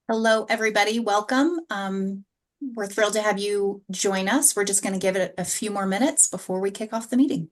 Hello, everybody. Welcome. We're thrilled to have you join us. We're just going to give it a few more minutes before we kick off the meeting.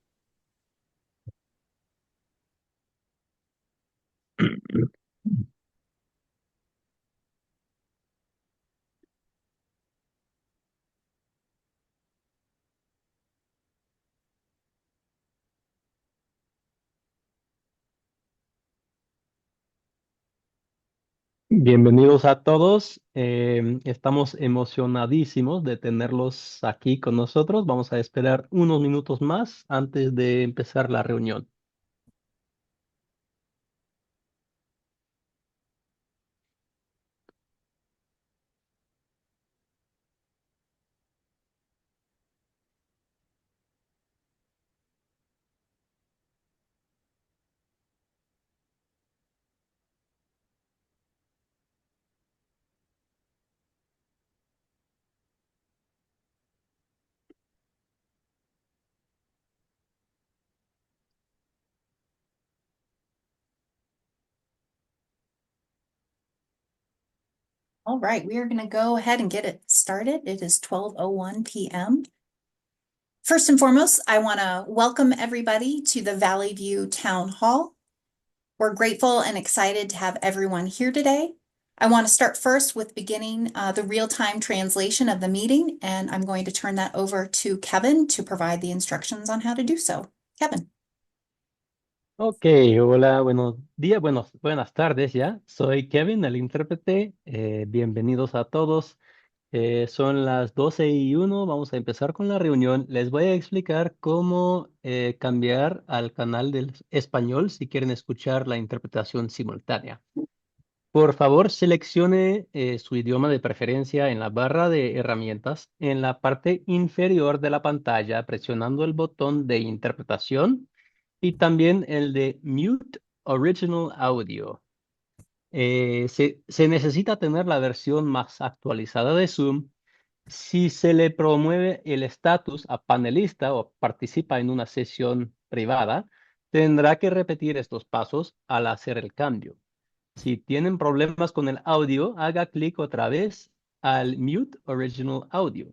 Bienvenidos a todos. Estamos emocionadísimos de tenerlos aquí con nosotros. Vamos a esperar unos minutos más antes de empezar la reunión. All right, we are going to go ahead and get it started. It is 12:01 p.m. First and foremost, I want to welcome everybody to the Valley View Town Hall. We're grateful and excited to have everyone here today. I want to start first with beginning the real-time translation of the meeting, and I'm going to turn that over to Kevin to provide the instructions on how to do so. Kevin. Ok, hola, buenos días, buenas tardes ya. Soy Kevin, el intérprete. Bienvenidos a todos. Son las 12:01. Vamos a empezar con la reunión. Les voy a explicar cómo cambiar al canal del español si quieren escuchar la interpretación simultánea. Por favor, seleccione su idioma de preferencia en la barra de herramientas en la parte inferior de la pantalla, presionando el botón de interpretación y también el de Mute Original Audio. Se necesita tener la versión más actualizada de Zoom. Si se le promueve el estatus a panelista o participa en una sesión privada, tendrá que repetir estos pasos al hacer el cambio. Si tienen problemas con el audio, haga clic otra vez al Mute Original Audio.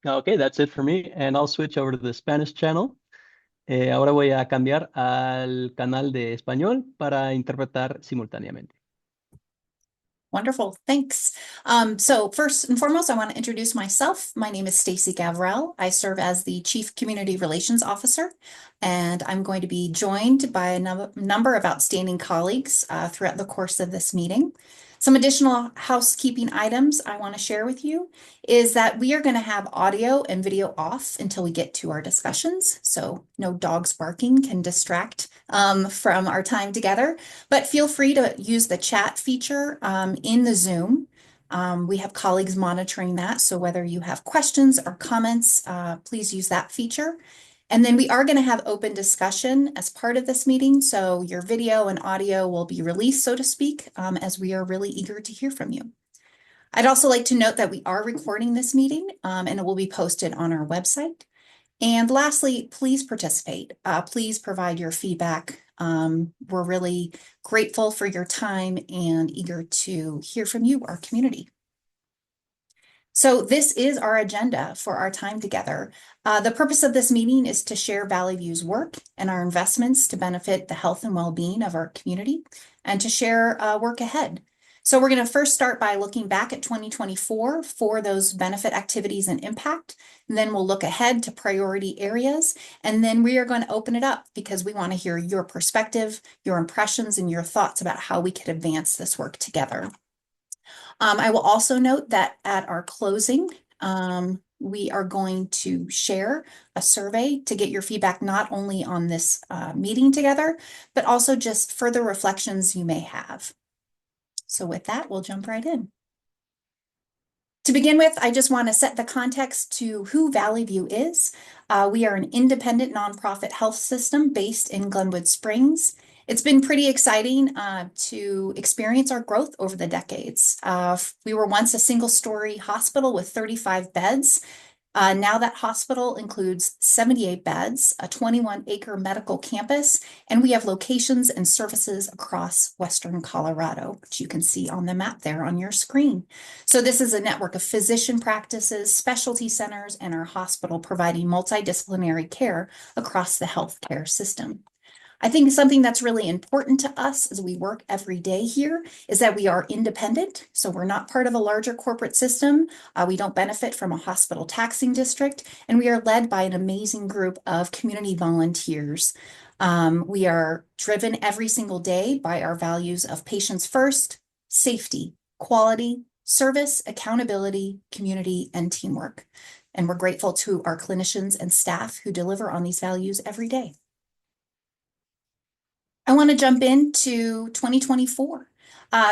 Okay, that's it for me, and I'll switch over to the Spanish channel. Ahora voy a cambiar al canal de español para interpretar simultáneamente. Wonderful, thanks. So first and foremost, I want to introduce myself. My name is Stacy Gavrell. I serve as the Chief Community Relations Officer, and I'm going to be joined by a number of outstanding colleagues throughout the course of this meeting. Some additional housekeeping items I want to share with you is that we are going to have audio and video off until we get to our discussions. So no dogs barking can distract from our time together. But feel free to use the chat feature in the Zoom. We have colleagues monitoring that. So whether you have questions or comments, please use that feature. And then we are going to have open discussion as part of this meeting. So your video and audio will be released, so to speak, as we are really eager to hear from you. I'd also like to note that we are recording this meeting and it will be posted on our website. And lastly, please participate. Please provide your feedback. We're really grateful for your time and eager to hear from you, our community. So this is our agenda for our time together. The purpose of this meeting is to share Valley View's work and our investments to benefit the health and well-being of our community and to share work ahead. So we're going to first start by looking back at 2024 for those benefit activities and impact. And then we'll look ahead to priority areas. And then we are going to open it up because we want to hear your perspective, your impressions, and your thoughts about how we could advance this work together. I will also note that at our closing, we are going to share a survey to get your feedback not only on this meeting together, but also just further reflections you may have. So with that, we'll jump right in. To begin with, I just want to set the context to who Valley View is. We are an independent nonprofit health system based in Glenwood Springs. It's been pretty exciting to experience our growth over the decades. We were once a single-story hospital with 35 beds. Now that hospital includes 78 beds, a 21-acre medical campus, and we have locations and services across Western Colorado, which you can see on the map there on your screen. So this is a network of physician practices, specialty centers, and our hospital providing multidisciplinary care across the healthcare system. I think something that's really important to us as we work every day here is that we are independent. So we're not part of a larger corporate system. We don't benefit from a hospital taxing district, and we are led by an amazing group of community volunteers. We are driven every single day by our values of patients first, safety, quality, service, accountability, community, and teamwork. And we're grateful to our clinicians and staff who deliver on these values every day. I want to jump into 2024.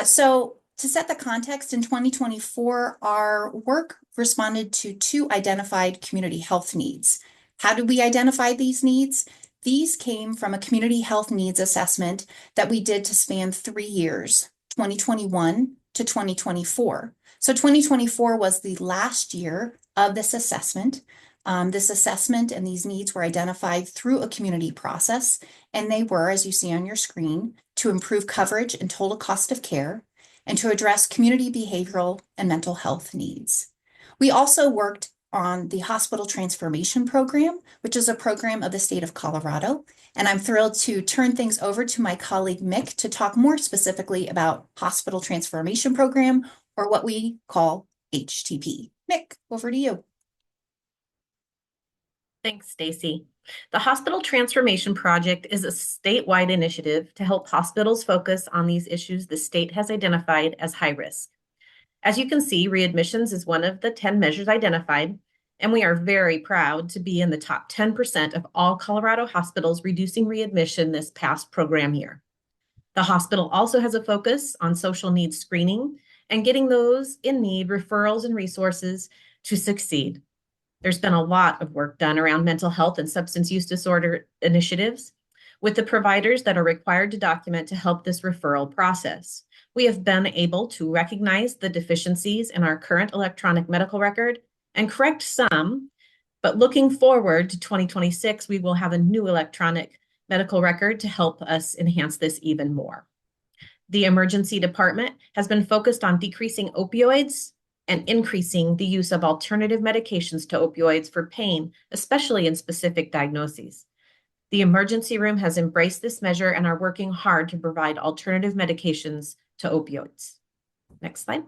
So to set the context, in 2024, our work responded to two identified community health needs. How did we identify these needs? These came from a community health needs assessment that we did to span 3 years, 2021 to 2024. So 2024 was the last year of this assessment. This assessment and these needs were identified through a community process, and they were, as you see on your screen, to improve coverage and total cost of care, and to address community behavioral and mental health needs. We also worked on the Hospital Transformation Program, which is a program of the state of Colorado, and I'm thrilled to turn things over to my colleague Mick to talk more specifically about Hospital Transformation Program, or what we call HTP. Mick, over to you. Thanks, Stacy. The Hospital Transformation Project is a statewide initiative to help hospitals focus on these issues the state has identified as high risk. As you can see, readmissions is one of the 10 measures identified, and we are very proud to be in the top 10% of all Colorado hospitals reducing readmission this past program year. The hospital also has a focus on social needs screening and getting those in need referrals and resources to succeed. There's been a lot of work done around mental health and substance use disorder initiatives with the providers that are required to document to help this referral process. We have been able to recognize the deficiencies in our current electronic medical record and correct some, but looking forward to 2026, we will have a new electronic medical record to help us enhance this even more. The emergency department has been focused on decreasing opioids and increasing the use of alternative medications to opioids for pain, especially in specific diagnoses. The emergency room has embraced this measure and are working hard to provide alternative medications to opioids. Next slide.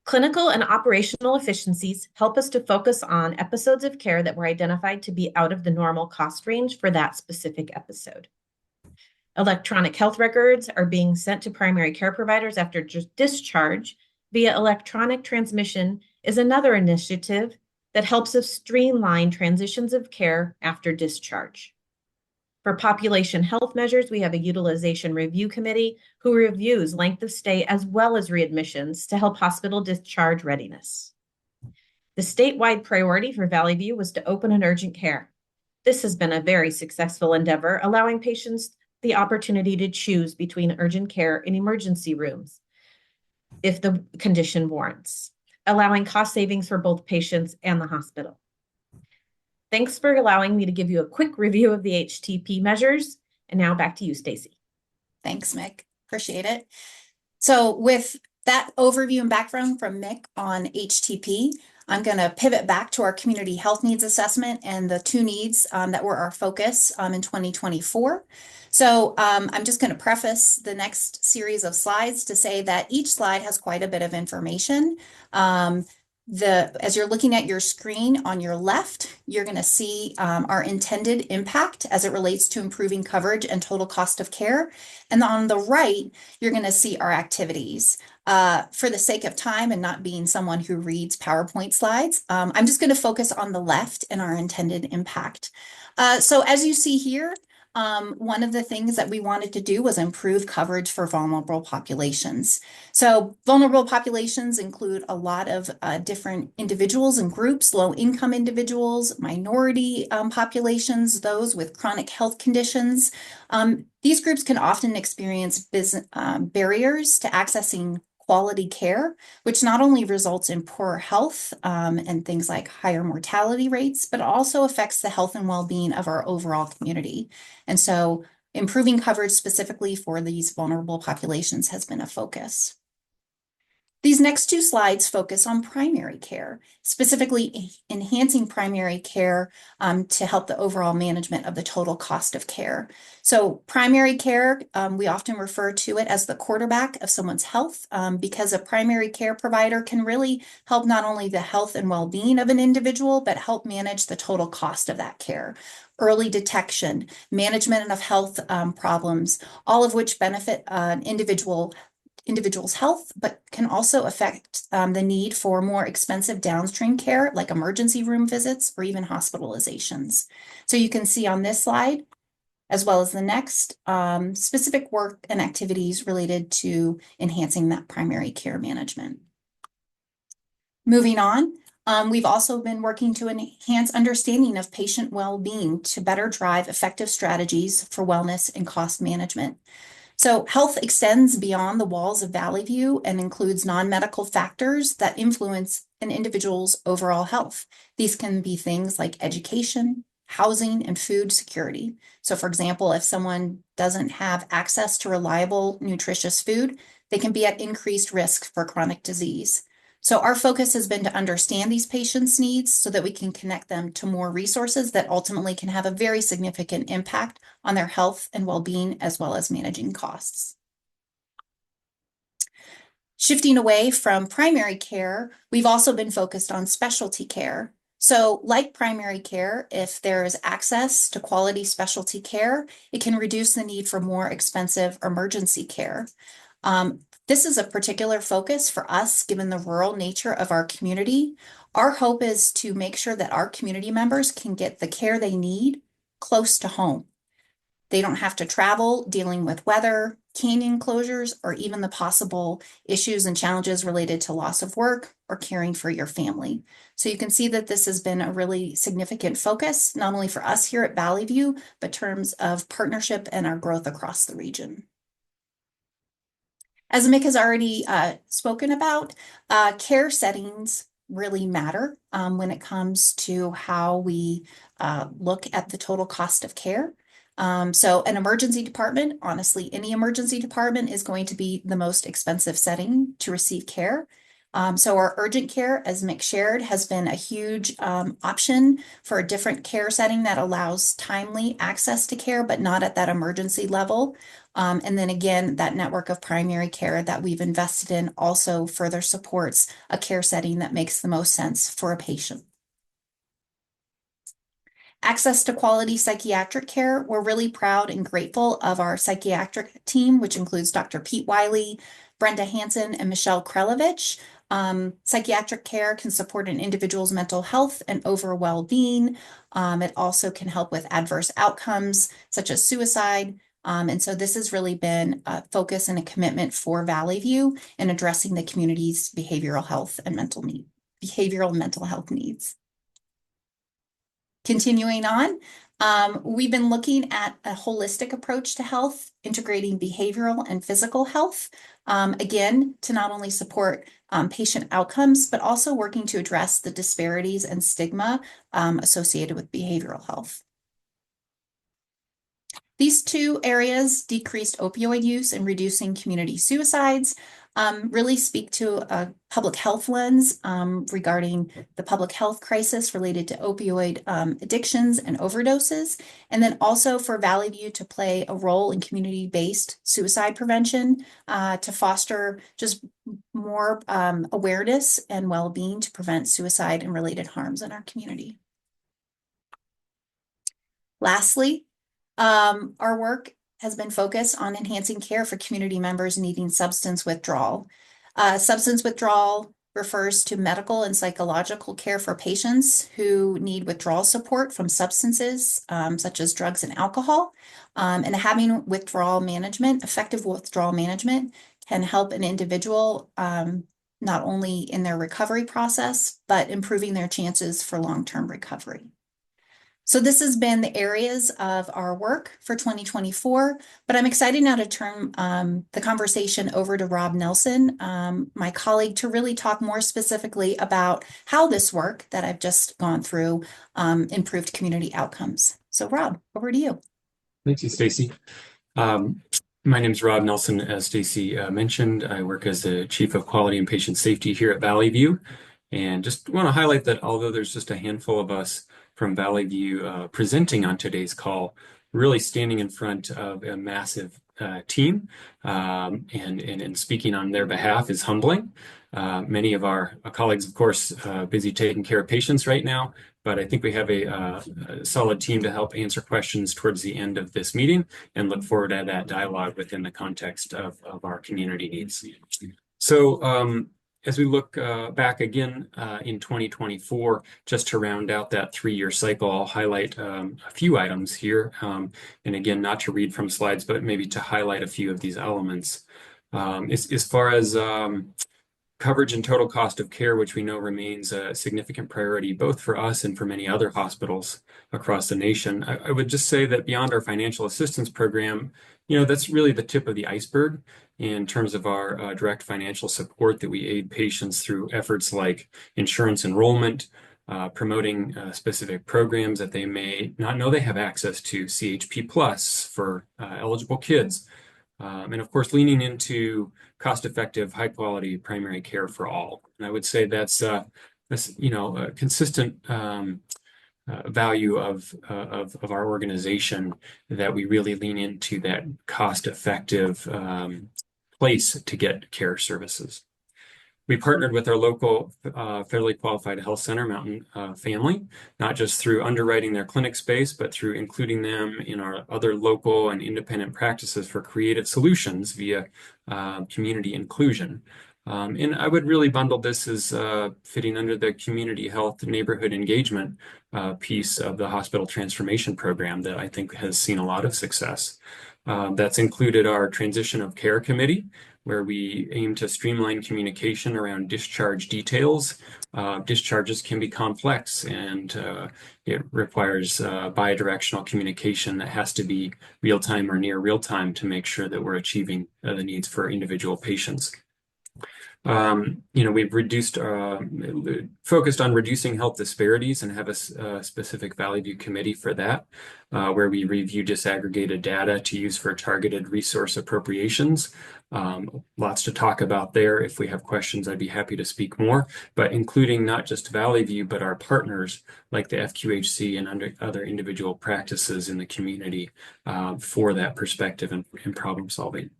Clinical and operational efficiencies help us to focus on episodes of care that were identified to be out of the normal cost range for that specific episode. Electronic health records are being sent to primary care providers after discharge via electronic transmission is another initiative that helps us streamline transitions of care after discharge. For population health measures, we have a utilization review committee who reviews length of stay as well as readmissions to help hospital discharge readiness. The statewide priority for Valley View was to open an urgent care. This has been a very successful endeavor, allowing patients the opportunity to choose between urgent care and emergency rooms if the condition warrants, allowing cost savings for both patients and the hospital. Thanks for allowing me to give you a quick review of the HTP measures. And now back to you, Stacy. Thanks, Mick. Appreciate it. So with that overview and background from Mick on HTP, I'm going to pivot back to our community health needs assessment and the two needs that were our focus in 2024. So I'm just going to preface the next series of slides to say that each slide has quite a bit of information. As you're looking at your screen on your left, you're going to see our intended impact as it relates to improving coverage and total cost of care. And on the right, you're going to see our activities. For the sake of time and not being someone who reads PowerPoint slides, I'm just going to focus on the left and our intended impact. So as you see here, one of the things that we wanted to do was improve coverage for vulnerable populations. So vulnerable populations include a lot of different individuals and groups, low-income individuals, minority populations, those with chronic health conditions. These groups can often experience barriers to accessing quality care, which not only results in poorer health and things like higher mortality rates, but also affects the health and well-being of our overall community. And so improving coverage specifically for these vulnerable populations has been a focus. These next two slides focus on primary care, specifically enhancing primary care to help the overall management of the total cost of care. So primary care, we often refer to it as the quarterback of someone's health because a primary care provider can really help not only the health and well-being of an individual, but help manage the total cost of that care. Early detection, management of health problems, all of which benefit an individual's health, but can also affect the need for more expensive downstream care like emergency room visits or even hospitalizations. So you can see on this slide, as well as the next, specific work and activities related to enhancing that primary care management. Moving on, we've also been working to enhance understanding of patient well-being to better drive effective strategies for wellness and cost management. So health extends beyond the walls of Valley View and includes non-medical factors that influence an individual's overall health. These can be things like education, housing, and food security. So for example, if someone doesn't have access to reliable, nutritious food, they can be at increased risk for chronic disease. So our focus has been to understand these patients' needs so that we can connect them to more resources that ultimately can have a very significant impact on their health and well-being, as well as managing costs. Shifting away from primary care, we've also been focused on specialty care. So like primary care, if there is access to quality specialty care, it can reduce the need for more expensive emergency care. This is a particular focus for us, given the rural nature of our community. Our hope is to make sure that our community members can get the care they need close to home. They don't have to travel dealing with weather, canyon closures, or even the possible issues and challenges related to loss of work or caring for your family. So you can see that this has been a really significant focus, not only for us here at Valley View, but in terms of partnership and our growth across the region. As Mick has already spoken about, care settings really matter when it comes to how we look at the total cost of care. So an emergency department, honestly, any emergency department is going to be the most expensive setting to receive care. So our urgent care, as Mick shared, has been a huge option for a different care setting that allows timely access to care, but not at that emergency level. And then again, that network of primary care that we've invested in also further supports a care setting that makes the most sense for a patient. Access to quality psychiatric care. We're really proud and grateful of our psychiatric team, which includes Dr. Pete Wiley, Brenda Hansen, and Michelle Krelovich. Psychiatric care can support an individual's mental health and overall well-being. It also can help with adverse outcomes such as suicide. And so this has really been a focus and a commitment for Valley View in addressing the community's behavioral and mental health needs. Continuing on, we've been looking at a holistic approach to health, integrating behavioral and physical health, again, to not only support patient outcomes, but also working to address the disparities and stigma associated with behavioral health. These two areas, decreased opioid use and reducing community suicides, really speak to a public health lens regarding the public health crisis related to opioid addictions and overdoses, and then also for Valley View to play a role in community-based suicide prevention to foster just more awareness and well-being to prevent suicide and related harms in our community. Lastly, our work has been focused on enhancing care for community members needing substance withdrawal. Substance withdrawal refers to medical and psychological care for patients who need withdrawal support from substances such as drugs and alcohol. And having effective withdrawal management can help an individual not only in their recovery process, but improving their chances for long-term recovery. So this has been the areas of our work for 2024, but I'm excited now to turn the conversation over to Rob Nelson, my colleague, to really talk more specifically about how this work that I've just gone through improved community outcomes. So Rob, over to you. Thank you, Stacy. My name is Rob Nelson. As Stacy mentioned, I work as the Chief of Quality and Patient Safety here at Valley View. And just want to highlight that although there's just a handful of us from Valley View presenting on today's call, really standing in front of a massive team and speaking on their behalf is humbling. Many of our colleagues, of course, busy taking care of patients right now, but I think we have a solid team to help answer questions towards the end of this meeting and look forward to that dialogue within the context of our community needs. So as we look back again in 2024, just to round out that 3-year cycle, I'll highlight a few items here. And again, not to read from slides, but maybe to highlight a few of these elements. As far as coverage and total cost of care, which we know remains a significant priority, both for us and for many other hospitals across the nation. I would just say that beyond our financial assistance program, that's really the tip of the iceberg in terms of our direct financial support that we aid patients through efforts like insurance enrollment, promoting specific programs that they may not know they have access to, CHP Plus for eligible kids, and of course, leaning into cost-effective, high-quality primary care for all. And I would say that's a consistent value of our organization, that we really lean into that cost-effective place to get care services. We partnered with our local federally qualified health center, Mountain Family, not just through underwriting their clinic space, but through including them in our other local and independent practices for creative solutions via community inclusion. And I would really bundle this as fitting under the community health neighborhood engagement piece of the hospital transformation program that I think has seen a lot of success. That's included our transition of care committee, where we aim to streamline communication around discharge details. Discharges can be complex, and it requires bidirectional communication that has to be real-time or near real-time to make sure that we're achieving the needs for individual patients. We've focused on reducing health disparities and have a specific Valley View committee for that, where we review disaggregated data to use for targeted resource appropriations. Lots to talk about there. If we have questions, I'd be happy to speak more, but including not just Valley View, but our partners like the FQHC and other individual practices in the community for that perspective and problem solving.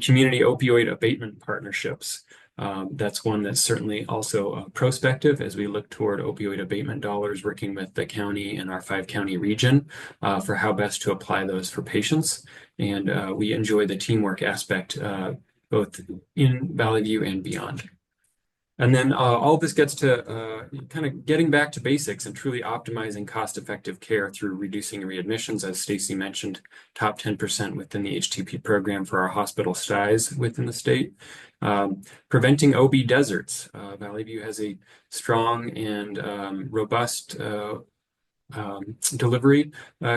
Community opioid abatement partnerships. That's one that's certainly also prospective as we look toward opioid abatement dollars, working with the county and our 5-county region for how best to apply those for patients. And we enjoy the teamwork aspect both in Valley View and beyond. And then all of this gets to kind of getting back to basics and truly optimizing cost-effective care through reducing readmissions, as Stacy mentioned, top 10% within the HTP program for our hospital size within the state. Preventing OB deserts. Valley View has a strong and robust delivery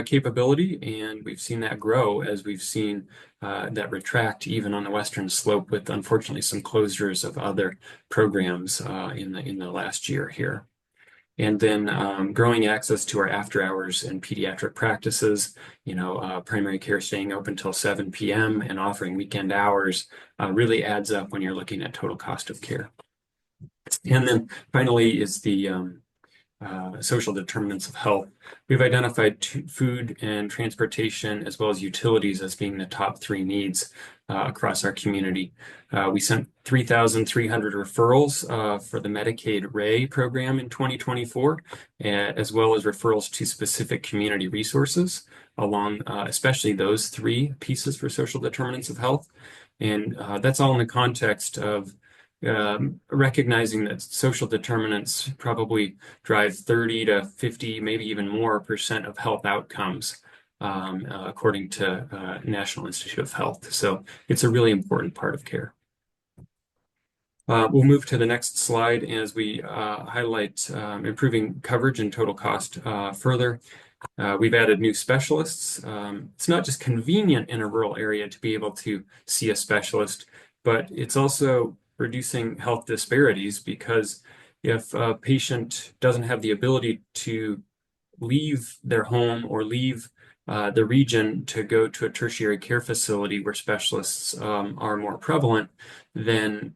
capability, and we've seen that grow as we've seen that retract even on the western slope, with unfortunately some closures of other programs in the last year here. And then growing access to our after hours and pediatric practices, primary care staying open till 7 p.m. and offering weekend hours really adds up when you're looking at total cost of care. And then finally is the social determinants of health. We've identified food and transportation as well as utilities as being the top 3 needs across our community. We sent 3,300 referrals for the Medicaid RAY program in 2024, as well as referrals to specific community resources along especially those 3 pieces for social determinants of health. And that's all in the context of recognizing that social determinants probably drive 30 to 50, maybe even more % of health outcomes, according to National Institute of Health. So it's a really important part of care. We'll move to the next slide as we highlight improving coverage and total cost further. We've added new specialists. It's not just convenient in a rural area to be able to see a specialist, but it's also reducing health disparities, because if a patient doesn't have the ability to leave their home or leave the region to go to a tertiary care facility where specialists are more prevalent, then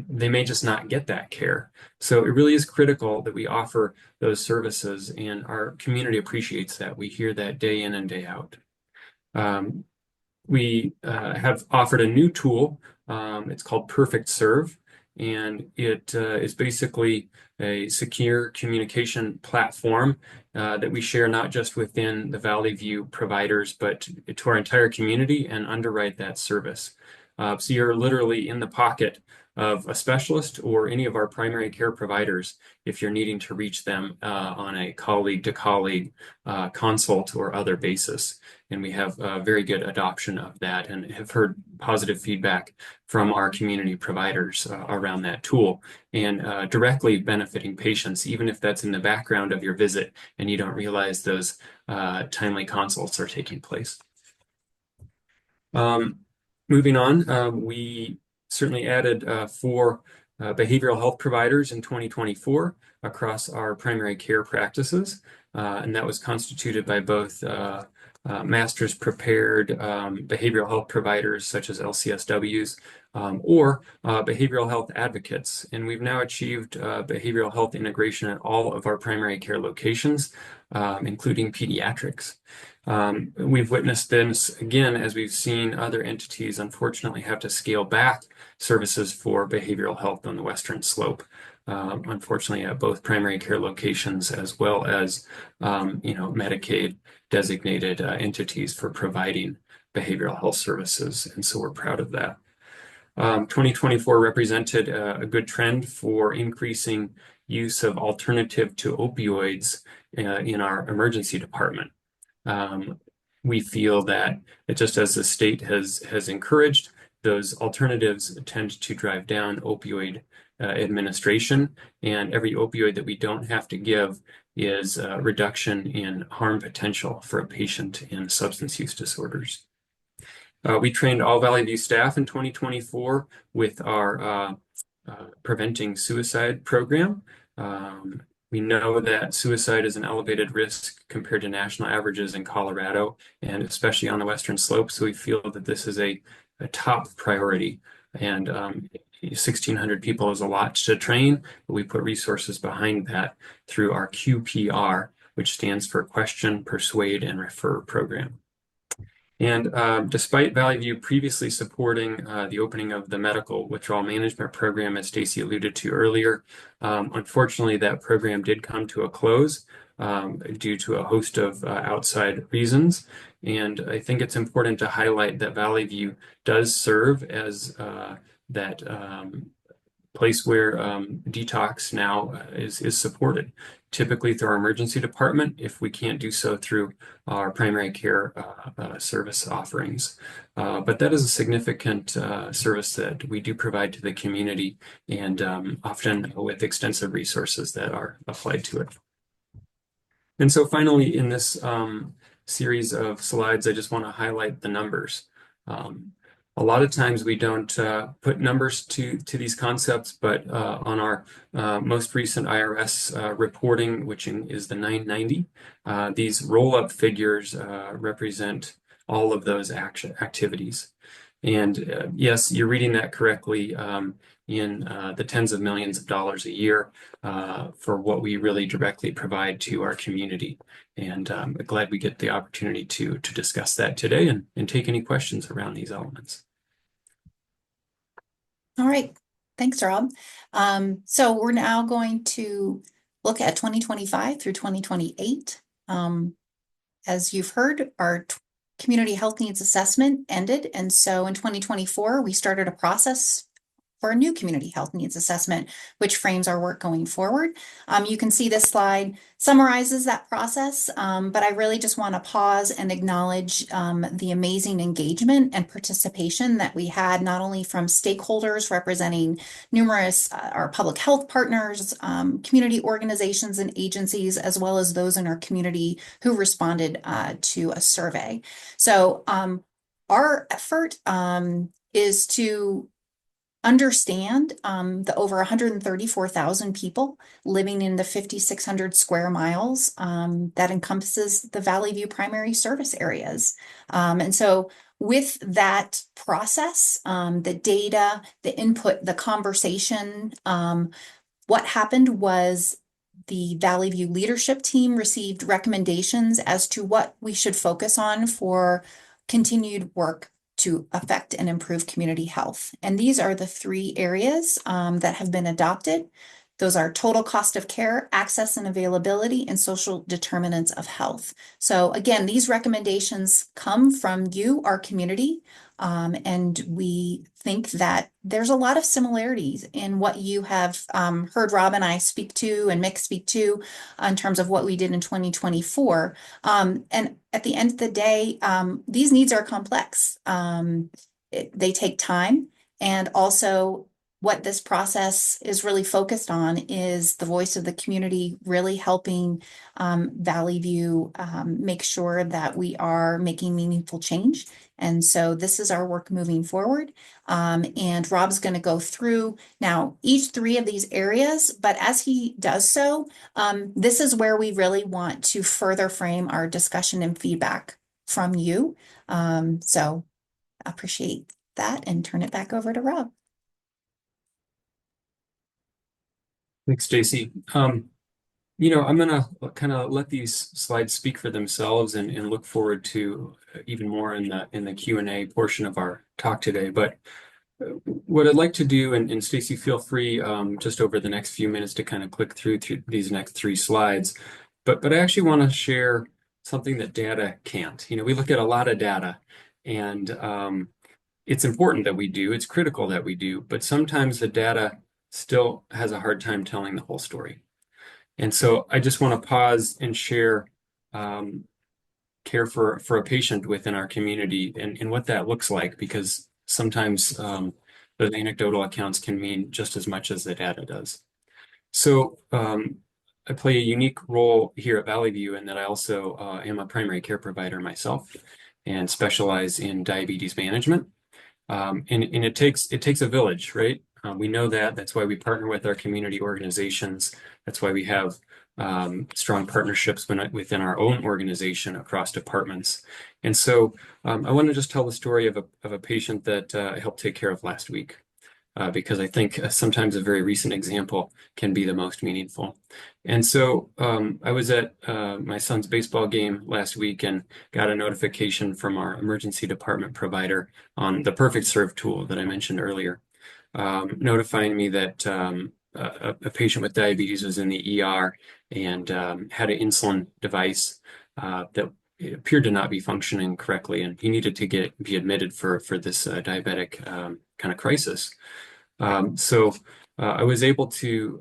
they may just not get that care. So it really is critical that we offer those services, and our community appreciates that. We hear that day in and day out. We have offered a new tool. It's called Perfect Serve, and it is basically a secure communication platform that we share not just within the Valley View providers, but to our entire community, and underwrite that service. So you're literally in the pocket of a specialist or any of our primary care providers if you're needing to reach them on a colleague-to-colleague consult or other basis. And we have very good adoption of that, and have heard positive feedback from our community providers around that tool, and directly benefiting patients, even if that's in the background of your visit and you don't realize those timely consults are taking place. Moving on, we certainly added 4 behavioral health providers in 2024 across our primary care practices, and that was constituted by both master's prepared behavioral health providers such as LCSWs or behavioral health advocates. And we've now achieved behavioral health integration at all of our primary care locations, including pediatrics. We've witnessed this again as we've seen other entities unfortunately have to scale back services for behavioral health on the Western Slope. Unfortunately, at both primary care locations, as well as Medicaid designated entities for providing behavioral health services, and so we're proud of that. 2024 represented a good trend for increasing use of alternative to opioids in our emergency department. We feel that just as the state has encouraged, those alternatives tend to drive down opioid administration, and every opioid that we don't have to give is a reduction in harm potential for a patient in substance use disorders. We trained all Valley View staff in 2024 with our Preventing Suicide program. We know that suicide is an elevated risk compared to national averages in Colorado, and especially on the Western Slope. So we feel that this is a top priority, and 1,600 people is a lot to train, but we put resources behind that through our QPR, which stands for Question, Persuade, and Refer program. And despite Valley View previously supporting the opening of the medical withdrawal management program, as Stacy alluded to earlier, unfortunately that program did come to a close due to a host of outside reasons. And I think it's important to highlight that Valley View does serve as that place where detox now is supported, typically through our emergency department, if we can't do so through our primary care service offerings. But that is a significant service that we do provide to the community, and often with extensive resources that are applied to it. And so finally, in this series of slides, I just want to highlight the numbers. A lot of times we don't put numbers to these concepts, but on our most recent IRS reporting, which is the 990, these roll-up figures represent all of those activities. And yes, you're reading that correctly, in the tens of millions of dollars a year for what we really directly provide to our community. And I'm glad we get the opportunity to discuss that today and take any questions around these elements. All right, thanks, Rob. So we're now going to look at 2025 through 2028. As you've heard, our community health needs assessment ended, and so in 2024 we started a process for a new community health needs assessment, which frames our work going forward. You can see this slide summarizes that process, but I really just want to pause and acknowledge the amazing engagement and participation that we had, not only from stakeholders representing numerous our public health partners, community organizations and agencies, as well as those in our community who responded to a survey. So our effort is to understand the over 134,000 people living in the 5,600 square miles that encompasses the Valley View primary service areas. And so with that process, the data, the input, the conversation, what happened was the Valley View leadership team received recommendations as to what we should focus on for continued work to affect and improve community health. And these are the 3 areas that have been adopted. Those are total cost of care, access and availability, and social determinants of health. So again, these recommendations come from you, our community, and we think that there's a lot of similarities in what you have heard Rob and I speak to and Mick speak to in terms of what we did in 2024. And at the end of the day, these needs are complex. They take time, and also what this process is really focused on is the voice of the community, really helping Valley View make sure that we are making meaningful change. And so this is our work moving forward. And Rob's going to go through now each 3 of these areas, but as he does so, this is where we really want to further frame our discussion and feedback from you. So I appreciate that and turn it back over to Rob. Thanks, Stacy. You know, I'm gonna kind of let these slides speak for themselves and look forward to even more in the Q&A portion of our talk today. But what I'd like to do, and Stacy, feel free just over the next few minutes to kind of click through these next 3 slides. But I actually want to share something that data can't. You know, we look at a lot of data, and it's important that we do. It's critical that we do. But sometimes the data still has a hard time telling the whole story. And so I just want to pause and share care for a patient within our community and what that looks like, because sometimes those anecdotal accounts can mean just as much as the data does. So I play a unique role here at Valley View in that I also am a primary care provider myself and specialize in diabetes management. And it takes a village, right? We know that. That's why we partner with our community organizations. That's why we have strong partnerships within our own organization across departments. And so I want to just tell the story of a patient that I helped take care of last week, because I think sometimes a very recent example can be the most meaningful. And so I was at my son's baseball game last week and got a notification from our emergency department provider on the Perfect Serve tool that I mentioned earlier, notifying me that a patient with diabetes was in the ER and had an insulin device that appeared to not be functioning correctly, and he needed to be admitted for this diabetic kind of crisis. So I was able to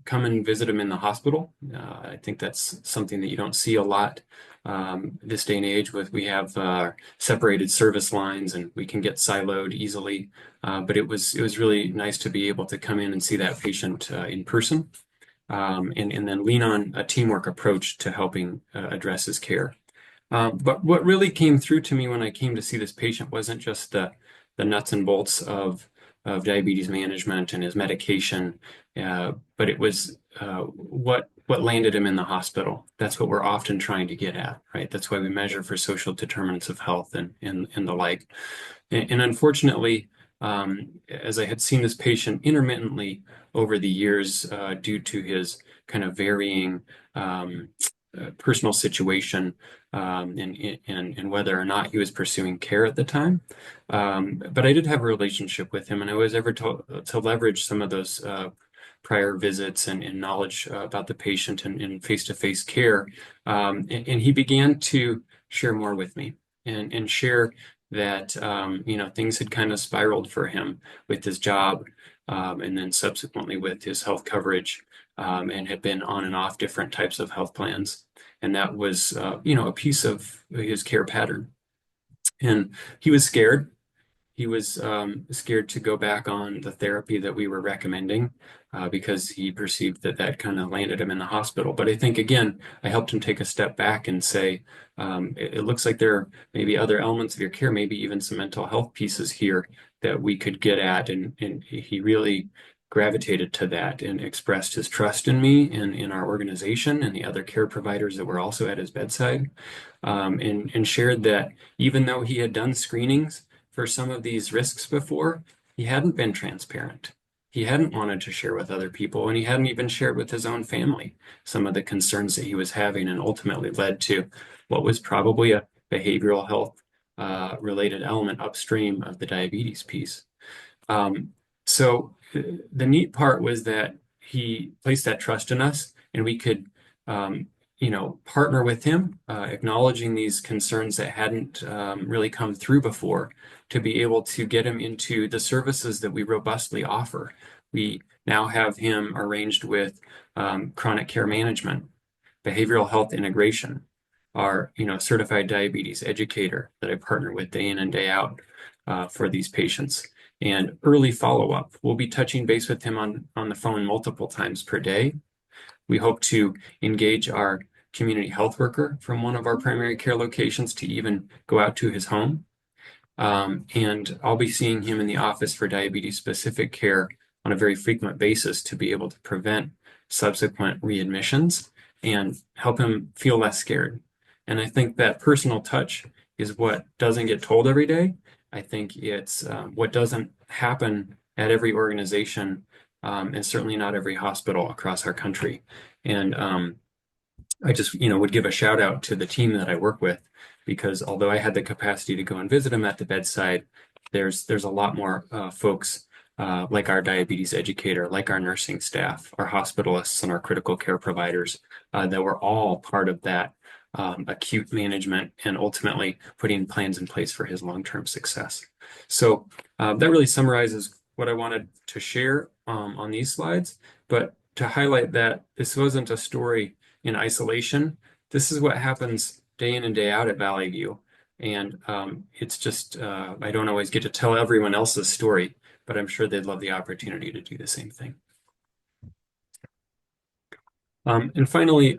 come and visit him in the hospital. I think that's something that you don't see a lot this day and age. We have separated service lines and we can get siloed easily. But it was really nice to be able to come in and see that patient in person, and then lean on a teamwork approach to helping address his care. But what really came through to me when I came to see this patient wasn't just the nuts and bolts of diabetes management and his medication, but it was what landed him in the hospital. That's what we're often trying to get at, right? That's why we measure for social determinants of health and the like. And unfortunately, as I had seen this patient intermittently over the years, due to his kind of varying personal situation, and whether or not he was pursuing care at the time. But I did have a relationship with him, and I was able to leverage some of those prior visits and knowledge about the patient and face-to-face care. And he began to share more with me and share that things had kind of spiraled for him with his job, and then subsequently with his health coverage, and had been on and off different types of health plans. And that was a piece of his care pattern. And he was scared. He was scared to go back on the therapy that we were recommending, because he perceived that kind of landed him in the hospital. But I think, again, I helped him take a step back and say, it looks like there may be other elements of your care, maybe even some mental health pieces here that we could get at. And he really gravitated to that and expressed his trust in me and in our organization and the other care providers that were also at his bedside, and shared that even though he had done screenings for some of these risks before, he hadn't been transparent. He hadn't wanted to share with other people, and he hadn't even shared with his own family some of the concerns that he was having, and ultimately led to what was probably a behavioral health related element upstream of the diabetes piece. So the neat part was that he placed that trust in us, and we could partner with him, acknowledging these concerns that hadn't really come through before, to be able to get him into the services that we robustly offer. We now have him arranged with chronic care management, behavioral health integration, our certified diabetes educator that I partner with day in and day out for these patients, and early follow-up. We'll be touching base with him on the phone multiple times per day. We hope to engage our community health worker from one of our primary care locations to even go out to his home. And I'll be seeing him in the office for diabetes-specific care on a very frequent basis to be able to prevent subsequent readmissions and help him feel less scared. And I think that personal touch is what doesn't get told every day. I think it's what doesn't happen at every organization, and certainly not every hospital across our country. And I just would give a shout out to the team that I work with, because although I had the capacity to go and visit him at the bedside, there's a lot more folks like our diabetes educator, like our nursing staff, our hospitalists, and our critical care providers that were all part of that acute management and ultimately putting plans in place for his long-term success. So that really summarizes what I wanted to share on these slides, but to highlight that this wasn't a story in isolation. This is what happens day in and day out at Valley View. And it's just, I don't always get to tell everyone else's story, but I'm sure they'd love the opportunity to do the same thing. And finally,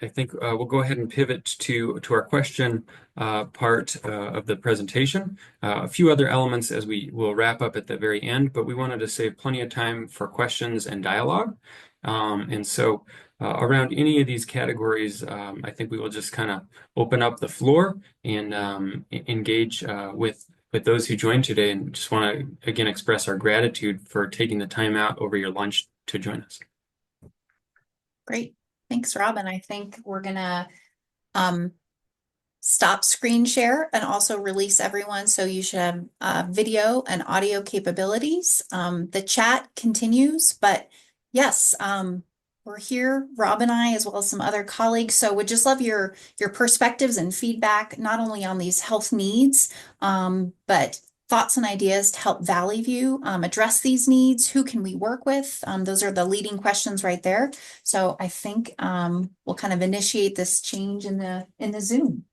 I think we'll go ahead and pivot to our question part of the presentation. A few other elements as we will wrap up at the very end, but we wanted to save plenty of time for questions and dialogue. And so around any of these categories, I think we will just kind of open up the floor and engage with those who joined today, and just want to again express our gratitude for taking the time out over your lunch to join us. Great. Thanks, Robin. I think we're gonna stop screen share and also release everyone. So you should have video and audio capabilities. The chat continues, but yes, we're here, Rob and I, as well as some other colleagues. So would just love your perspectives and feedback, not only on these health needs, but thoughts and ideas to help Valley View address these needs. Who can we work with? Those are the leading questions right there. So I think we'll kind of initiate this change in the Zoom.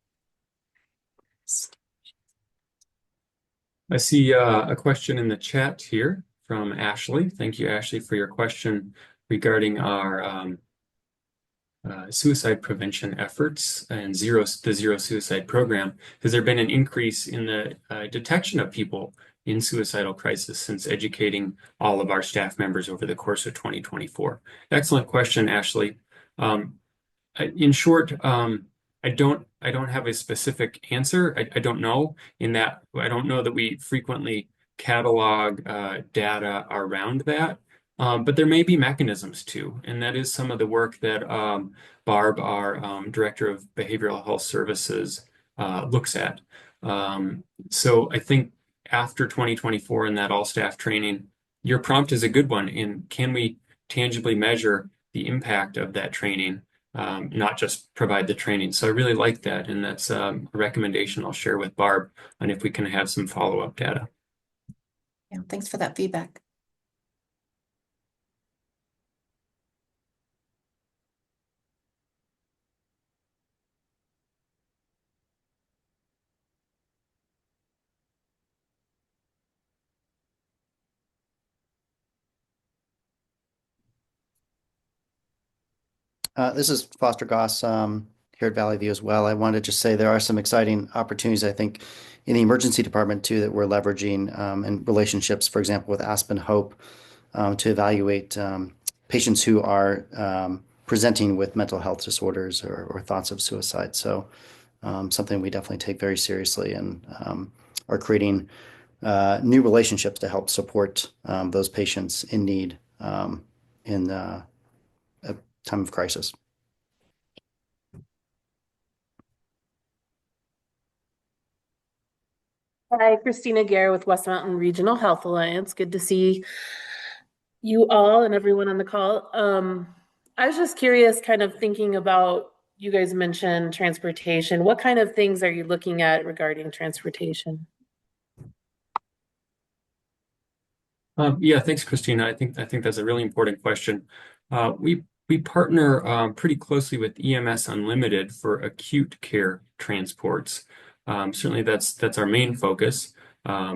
I see a question in the chat here from Ashley. Thank you, Ashley, for your question regarding our suicide prevention efforts and the Zero Suicide Program. Has there been an increase in the detection of people in suicidal crisis since educating all of our staff members over the course of 2024? Excellent question, Ashley. In short, I don't have a specific answer. I don't know, in that I don't know that we frequently catalog data around that. But there may be mechanisms too, and that is some of the work that Barb, our Director of Behavioral Health Services, looks at. So I think after 2024 and that all-staff training, your prompt is a good one. And can we tangibly measure the impact of that training not just provide the training. So I really like that, and that's a recommendation I'll share with Barb on if we can have some follow-up data. Yeah, thanks for that feedback. This is Foster Goss here at Valley View as well. I wanted to just say there are some exciting opportunities, I think, in the emergency department too that we're leveraging and relationships, for example, with Aspen Hope to evaluate patients who are presenting with mental health disorders or thoughts of suicide. So something we definitely take very seriously and are creating new relationships to help support those patients in need in a time of crisis. Hi, Christina Gare with West Mountain Regional Health Alliance. Good to see you all and everyone on the call. I was just curious, kind of thinking about, you guys mentioned transportation. What kind of things are you looking at regarding transportation? Yeah, thanks, Christina. I think that's a really important question. We partner pretty closely with EMS Unlimited for acute care transports. Certainly, that's our main focus,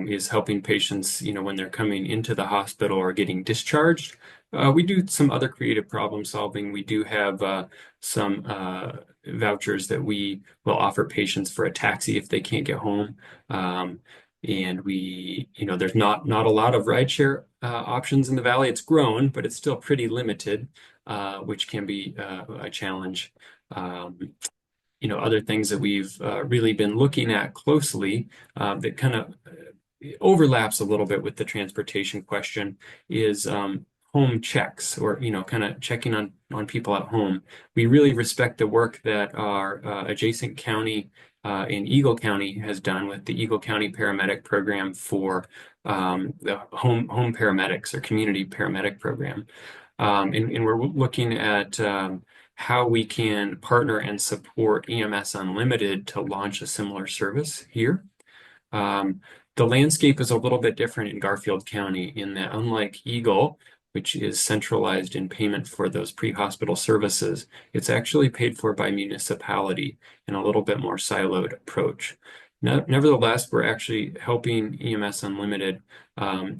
is helping patients, when they're coming into the hospital or getting discharged. We do some other creative problem solving. We do have some vouchers that we will offer patients for a taxi if they can't get home. And there's not a lot of rideshare options in the Valley. It's grown, but it's still pretty limited, which can be a challenge. Other things that we've really been looking at closely that kind of overlaps a little bit with the transportation question is home checks, or kind of checking on people at home. We really respect the work that our adjacent county in Eagle County has done with the Eagle County Paramedic Program for the home paramedics or community paramedic program. And we're looking at how we can partner and support EMS Unlimited to launch a similar service here. The landscape is a little bit different in Garfield County in that, unlike Eagle, which is centralized in payment for those pre-hospital services, it's actually paid for by municipality in a little bit more siloed approach. Nevertheless, we're actually helping EMS Unlimited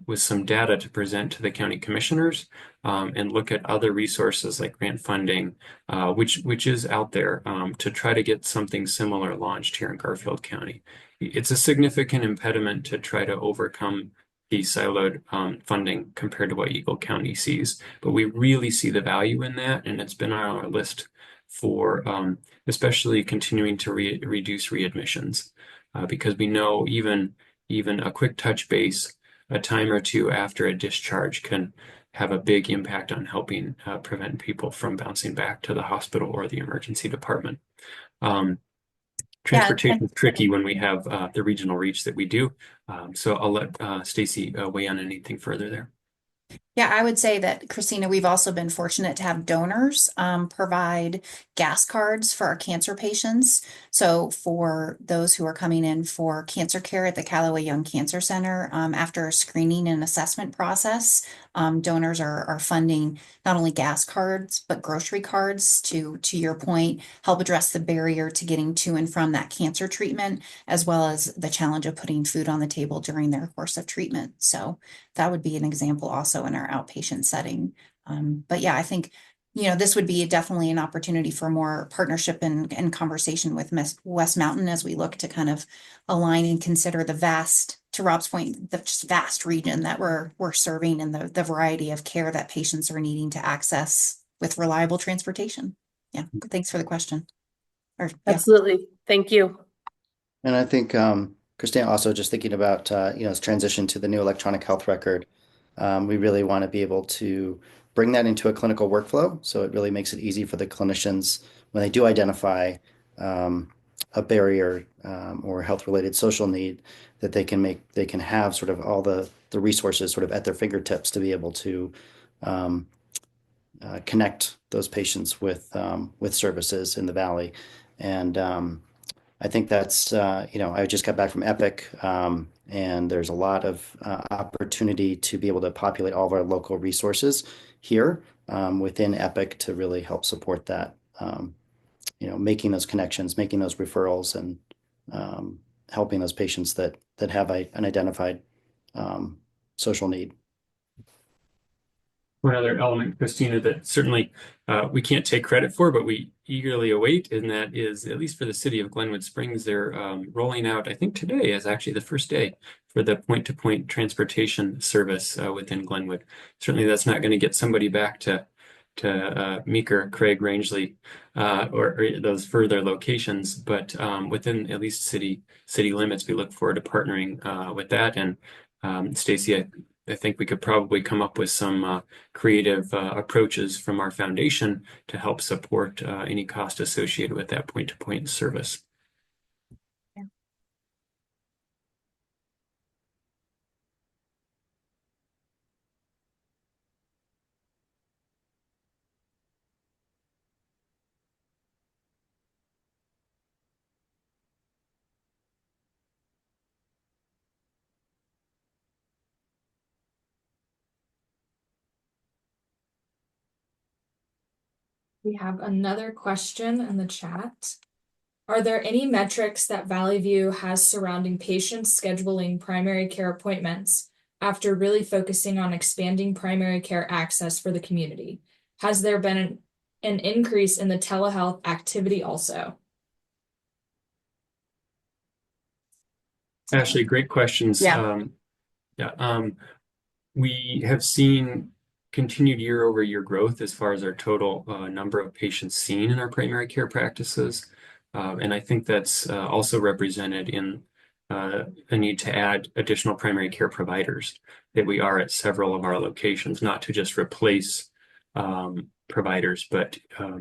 with some data to present to the county commissioners and look at other resources like grant funding, which is out there to try to get something similar launched here in Garfield County. It's a significant impediment to try to overcome the siloed funding compared to what Eagle County sees. But we really see the value in that, and it's been on our list for especially continuing to reduce readmissions. Because we know even a quick touch base, a time or two after a discharge, can have a big impact on helping prevent people from bouncing back to the hospital or the emergency department. Transportation is tricky when we have the regional reach that we do. So I'll let Stacy weigh on anything further there. Yeah, I would say that, Christina, we've also been fortunate to have donors provide gas cards for our cancer patients. So for those who are coming in for cancer care at the Callaway Young Cancer Center, after a screening and assessment process, donors are funding not only gas cards, but grocery cards to your point, help address the barrier to getting to and from that cancer treatment, as well as the challenge of putting food on the table during their course of treatment. So that would be an example also in our outpatient setting. But yeah, I think, this would be definitely an opportunity for more partnership and conversation with West Mountain as we look to kind of align and consider the vast, to Rob's point, the just vast region that we're serving and the variety of care that patients are needing to access with reliable transportation. Yeah, thanks for the question. Absolutely. Thank you. And I think, Christina, also just thinking about, this transition to the new electronic health record, we really want to be able to bring that into a clinical workflow. So it really makes it easy for the clinicians when they do identify a barrier or health-related social need, that they can have sort of all the resources sort of at their fingertips to be able to connect those patients with services in the Valley. And I think that's, I just got back from Epic, and there's a lot of opportunity to be able to populate all of our local resources here within Epic to really help support that, making those connections, making those referrals, and helping those patients that have an identified social need. One other element, Christina, that certainly we can't take credit for, but we eagerly await, and that is, at least for the city of Glenwood Springs, they're rolling out, I think today is actually the first day for the point-to-point transportation service within Glenwood. Certainly that's not going to get somebody back to Meeker, Craig, Rangeley, or those further locations, but within at least city limits, we look forward to partnering with that. And Stacy, I think we could probably come up with some creative approaches from our foundation to help support any cost associated with that point-to-point service. We have another question in the chat. Are there any metrics that Valley View has surrounding patients scheduling primary care appointments after really focusing on expanding primary care access for the community? Has there been an increase in the telehealth activity also? Ashley, great questions. Yeah. We have seen continued year-over-year growth as far as our total number of patients seen in our primary care practices. And I think that's also represented in a need to add additional primary care providers, that we are at several of our locations, not to just replace providers, but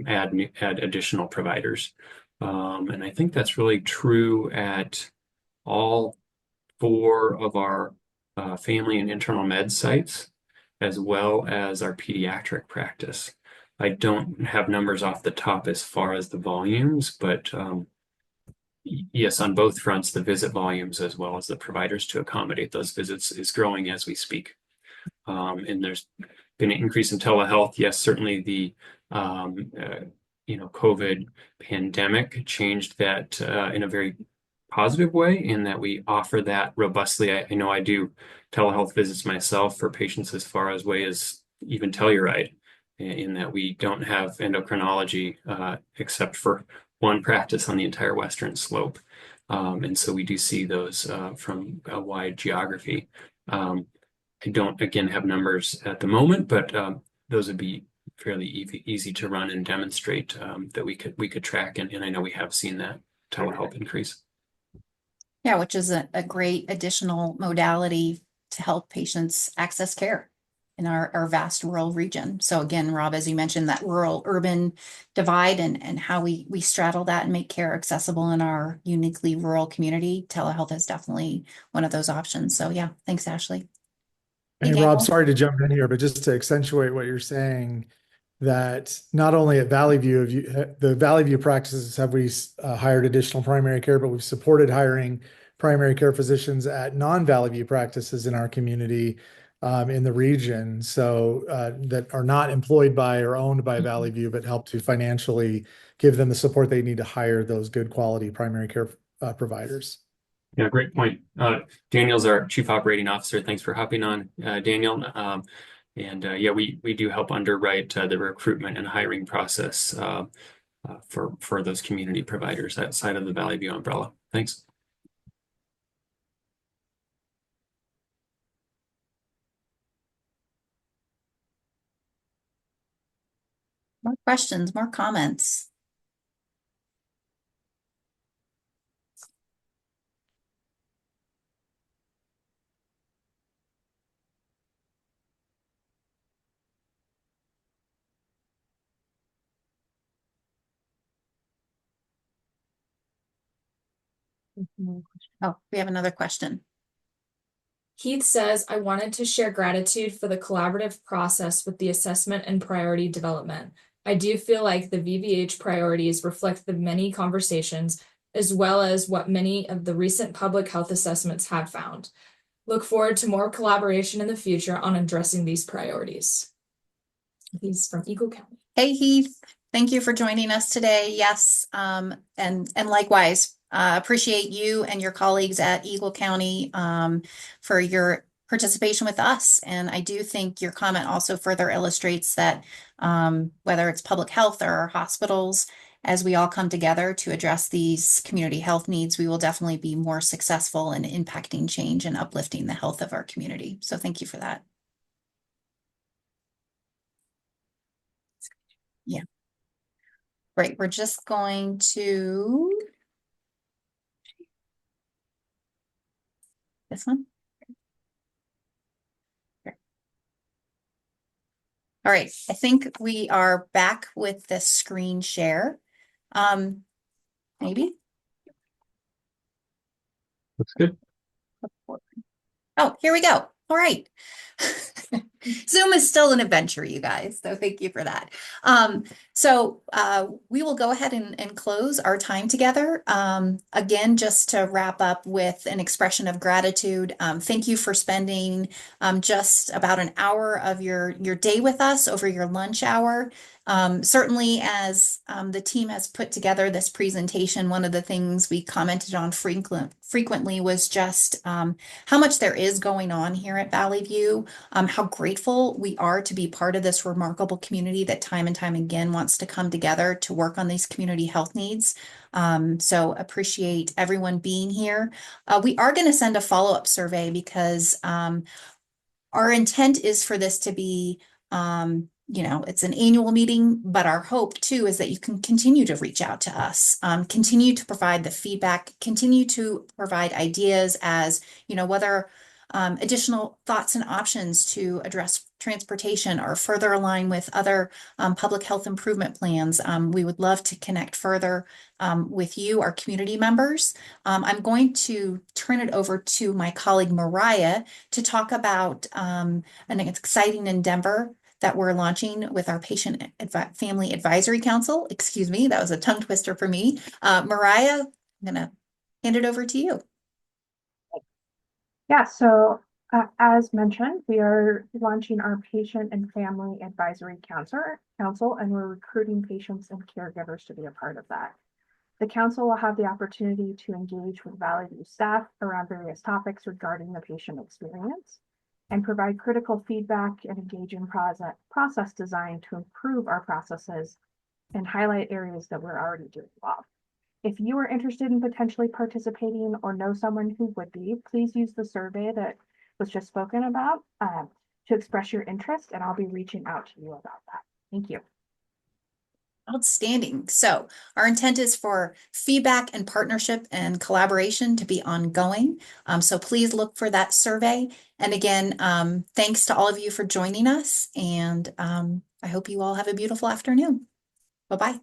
add additional providers. And I think that's really true at all 4 of our family and internal med sites, as well as our pediatric practice. I don't have numbers off the top as far as the volumes, but yes, on both fronts, the visit volumes as well as the providers to accommodate those visits is growing as we speak. And there's been an increase in telehealth. Yes, certainly the COVID pandemic changed that in a very positive way, in that we offer that robustly. I know I do telehealth visits myself for patients as far away as even Telluride, in that we don't have endocrinology except for one practice on the entire western slope. And so we do see those from a wide geography. I don't, again, have numbers at the moment, but those would be fairly easy to run and demonstrate that we could track. And I know we have seen that telehealth increase. Yeah, which is a great additional modality to help patients access care in our vast rural region. So again, Rob, as you mentioned, that rural urban divide and how we straddle that and make care accessible in our uniquely rural community, telehealth is definitely one of those options. So yeah, thanks, Ashley. Hey, Daniel? Rob, sorry to jump in here, but just to accentuate what you're saying, that not only at Valley View, the Valley View practices have we hired additional primary care, but we've supported hiring primary care physicians at non-Valley View practices in our community, in the region, so that are not employed by or owned by Valley View, but help to financially give them the support they need to hire those good quality primary care providers. Yeah, great point. Daniel's our Chief Operating Officer. Thanks for hopping on, Daniel. Yeah, we do help underwrite the recruitment and hiring process for those community providers outside of the Valley View umbrella. Thanks. More questions, more comments? Oh, we have another question. Heath says, I wanted to share gratitude for the collaborative process with the assessment and priority development. I do feel like the VVH priorities reflect the many conversations as well as what many of the recent public health assessments have found. Look forward to more collaboration in the future on addressing these priorities. He's from Eagle County. Hey Heath, thank you for joining us today. Yes, and likewise, appreciate you and your colleagues at Eagle County for your participation with us. And I do think your comment also further illustrates that whether it's public health or hospitals, as we all come together to address these community health needs, we will definitely be more successful in impacting change and uplifting the health of our community. So thank you for that. Yeah. Great. We're just going to this one. Okay. All right. I think we are back with the screen share. Maybe. Looks good. Oh, here we go. All right. Zoom is still an adventure, you guys. So thank you for that. So we will go ahead and close our time together. Again, just to wrap up with an expression of gratitude. Thank you for spending just about an hour of your day with us over your lunch hour. Certainly as the team has put together this presentation, one of the things we commented on frequently was just how much there is going on here at Valley View, how grateful we are to be part of this remarkable community that time and time again wants to come together to work on these community health needs. So appreciate everyone being here. We are going to send a follow-up survey because our intent is for this to be it's an annual meeting, but our hope too is that you can continue to reach out to us, continue to provide the feedback, continue to provide ideas as, whether additional thoughts and options to address transportation or further align with other public health improvement plans. We would love to connect further with you, our community members. I'm going to turn it over to my colleague Mariah to talk about an exciting endeavor that we're launching with our Family Advisory Council. Excuse me, that was a tongue twister for me. Mariah, I'm gonna hand it over to you. Yeah, so as mentioned, we are launching our Patient and Family Advisory Council, and we're recruiting patients and caregivers to be a part of that. The council will have the opportunity to engage with Valley View staff around various topics regarding the patient experience and provide critical feedback and engage in process design to improve our processes and highlight areas that we're already doing well. If you are interested in potentially participating or know someone who would be, please use the survey that was just spoken about to express your interest, and I'll be reaching out to you about that. Thank you. Outstanding. So our intent is for feedback and partnership and collaboration to be ongoing. So please look for that survey. And again, thanks to all of you for joining us. And I hope you all have a beautiful afternoon. Bye-bye.